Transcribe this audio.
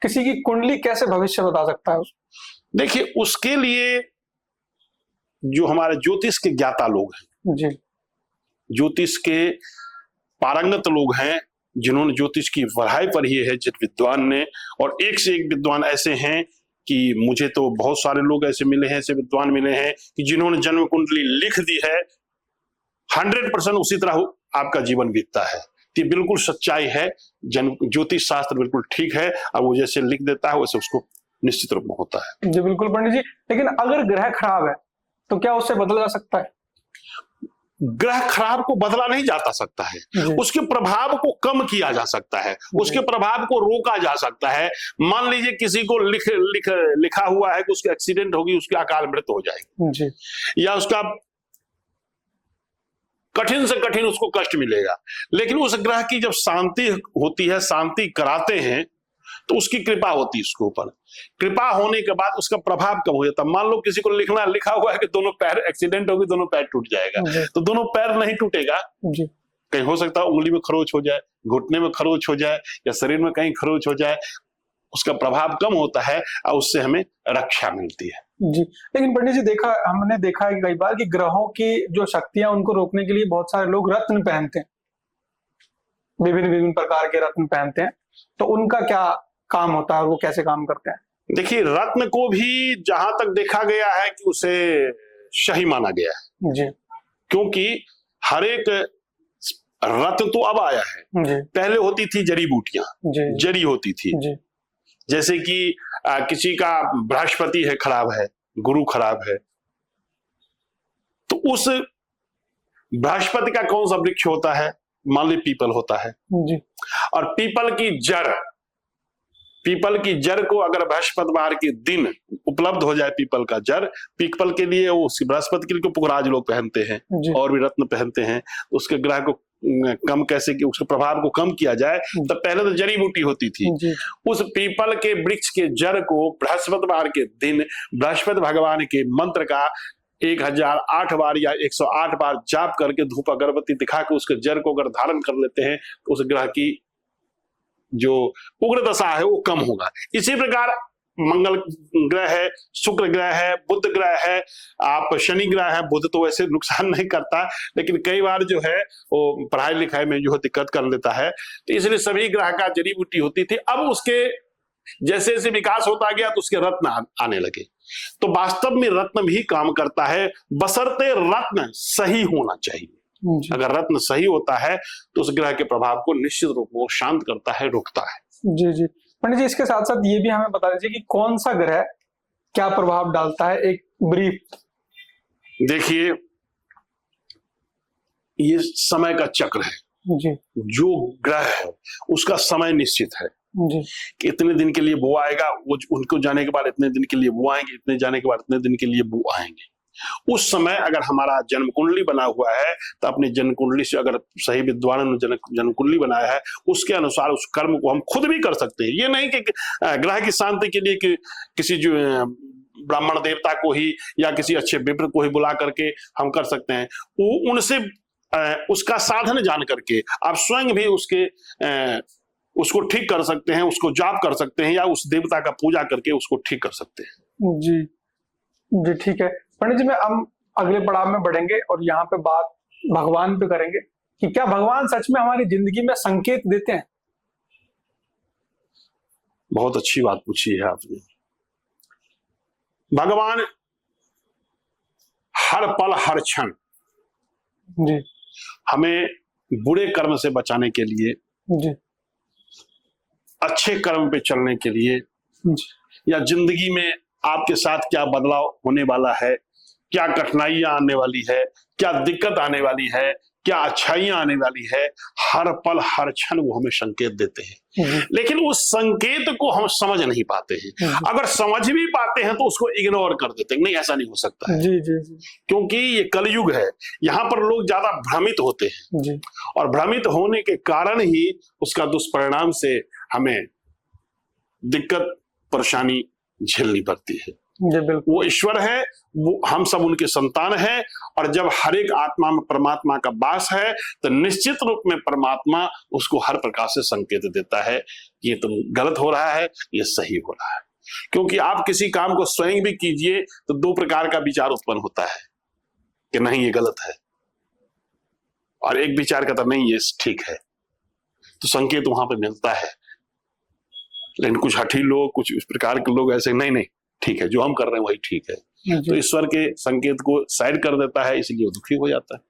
किसी की कुंडली कैसे भविष्य बता सकता है? देखिए, उसके लिए जो हमारे ज्योतिष के ज्ञाता लोग हैं, जी, ज्योतिष के पारंगत लोग हैं, जिन्होंने ज्योतिष की पढ़ाई पढ़ी है, जिन विद्वान ने, और एक से एक विद्वान ऐसे हैं कि मुझे तो बहुत सारे लोग ऐसे मिले हैं, ऐसे विद्वान मिले हैं कि जिन्होंने जन्म कुंडली लिख दी है, 100% उसी तरह आपका जीवन बीतता है। ये बिल्कुल सच्चाई है। ज्योतिष शास्त्र बिल्कुल ठीक है, और वो जैसे लिख देता है वैसे उसको निश्चित रूप में होता है। जी बिल्कुल पंडित जी। लेकिन अगर ग्रह खराब है तो क्या उससे बदला जा सकता है? ग्रह खराब को बदला नहीं जाता सकता है, उसके प्रभाव को कम किया जा सकता है, उसके प्रभाव को रोका जा सकता है। मान लीजिए किसी को लिखा हुआ है कि उसके एक्सीडेंट होगी, उसकी अकाल मृत्यु हो जाएगी, या उसका कठिन से कठिन उसको कष्ट मिलेगा, लेकिन उस ग्रह की जब शांति होती है, शांति कराते हैं, तो उसकी कृपा होती है उसके ऊपर। कृपा होने के बाद उसका प्रभाव कम हो जाता है। मान लो किसी को लिखा हुआ है कि दोनों पैर एक्सीडेंट होगी, दोनों पैर टूट जाएगा, तो दोनों पैर नहीं टूटेगा, कहीं हो सकता है उंगली में खरोच हो जाए, घुटने में खरोच हो जाए, या शरीर में कहीं खरोच हो जाए, उसका प्रभाव कम होता है और उससे हमें रक्षा मिलती है। जी, लेकिन पंडित जी हमने देखा है कई बार कि ग्रहों की जो शक्तियां उनको रोकने के लिए बहुत सारे लोग रत्न पहनते हैं, विभिन्न विभिन्न प्रकार के रत्न पहनते हैं, तो उनका क्या काम होता है, वो कैसे काम करते हैं? देखिए, रत्न को भी जहां तक देखा गया है कि उसे सही माना गया है जी, क्योंकि हर एक रत्न तो अब आया है, पहले होती थी जड़ी बूटियां, जड़ी होती थी जी। जैसे कि किसी का बृहस्पति है खराब है, गुरु खराब है, तो उस बृहस्पति का कौन सा वृक्ष होता है? मान ली पीपल होता है जी। और पीपल की जड़ को अगर बृहस्पतिवार के दिन उपलब्ध हो जाए, पीपल का जड़, पीपल के लिए वो बृहस्पति के लिए पुखराज लोग पहनते हैं और भी रत्न पहनते हैं, उसके ग्रह को कम कैसे कि उसके प्रभाव को कम किया जाए। तो पहले तो जड़ी बूटी होती थी, उस पीपल के वृक्ष के जड़ को बृहस्पतिवार के दिन बृहस्पति भगवान के मंत्र का 1008 बार या 108 बार जाप करके धूप अगरबत्ती दिखा के उसके जड़ को अगर धारण कर लेते हैं, तो उस ग्रह की जो उग्र दशा है वो कम होगा। इसी प्रकार मंगल ग्रह है, शुक्र ग्रह है, बुध ग्रह है, आप शनि ग्रह है। बुध तो वैसे नुकसान नहीं करता, लेकिन कई बार जो है वो पढ़ाई लिखाई में जो है दिक्कत कर लेता है, तो इसलिए सभी ग्रह का जड़ी बूटी होती थी। अब उसके जैसे जैसे विकास होता गया तो उसके रत्न आने लगे। तो वास्तव में रत्न भी काम करता है, बशर्ते रत्न सही होना चाहिए। अगर रत्न सही होता है तो उस ग्रह के प्रभाव को निश्चित रूप से शांत करता है, रोकता है। जी जी पंडित जी, इसके साथ साथ ये भी हमें बता दीजिए कि कौन सा ग्रह क्या प्रभाव डालता है, एक ब्रीफ। देखिए, ये समय का चक्र है जी। जो ग्रह है उसका समय निश्चित है जी, कि इतने दिन के लिए वो आएगा, वो उनको जाने के बाद इतने दिन के लिए वो आएंगे, इतने जाने के बाद इतने दिन के लिए वो आएंगे। उस समय अगर हमारा जन्म कुंडली बना हुआ है तो अपनी जन्म कुंडली से, अगर सही विद्वान ने जन्म कुंडली बनाया है, उसके अनुसार उस कर्म को हम खुद भी कर सकते हैं। ये नहीं कि ग्रह की शांति के लिए कि किसी जो ब्राह्मण देवता को ही या किसी अच्छे विप्र को ही बुला करके हम कर सकते हैं। वो उनसे उसका साधन जान करके आप स्वयं भी उसको ठीक कर सकते हैं, उसको जाप कर सकते हैं, या उस देवता का पूजा करके उसको ठीक कर सकते हैं। जी जी, ठीक है पंडित जी। हम अगले पड़ाव में बढ़ेंगे और यहाँ पे बात भगवान पे करेंगे कि क्या भगवान सच में हमारी जिंदगी में संकेत देते हैं? बहुत अच्छी बात पूछी है आपने। भगवान हर पल हर क्षण जी हमें बुरे कर्म से बचाने के लिए जी, अच्छे कर्म पे चलने के लिए जी, या जिंदगी में आपके साथ क्या बदलाव होने वाला है, क्या कठिनाइयां आने वाली है, क्या दिक्कत आने वाली है, क्या अच्छाइयां आने वाली है, हर पल हर क्षण वो हमें संकेत देते हैं। लेकिन उस संकेत को हम समझ नहीं पाते हैं। अगर समझ भी पाते हैं तो उसको इग्नोर कर देते हैं, नहीं ऐसा नहीं हो सकता है जी, जी, जी। क्योंकि ये कलयुग है, यहाँ पर लोग ज्यादा भ्रमित होते हैं जी। और भ्रमित होने के कारण ही उसका दुष्परिणाम से हमें दिक्कत परेशानी झेलनी पड़ती है। जी बिल्कुल। वो ईश्वर है, वो हम सब उनके संतान हैं, और जब हर एक आत्मा में परमात्मा का वास है तो निश्चित रूप में परमात्मा उसको हर प्रकार से संकेत देता है, ये तुम गलत हो रहा है, ये सही हो रहा है। क्योंकि आप किसी काम को स्वयं भी कीजिए तो दो प्रकार का विचार उत्पन्न होता है कि नहीं ये गलत है, और एक विचार कहता नहीं ये ठीक है, तो संकेत वहां पे मिलता है। लेकिन कुछ हठी लोग, कुछ इस प्रकार के लोग ऐसे नहीं ठीक है, जो हम कर रहे हैं वही ठीक है, तो ईश्वर के संकेत को साइड कर देता है, इसलिए वो दुखी हो जाता है।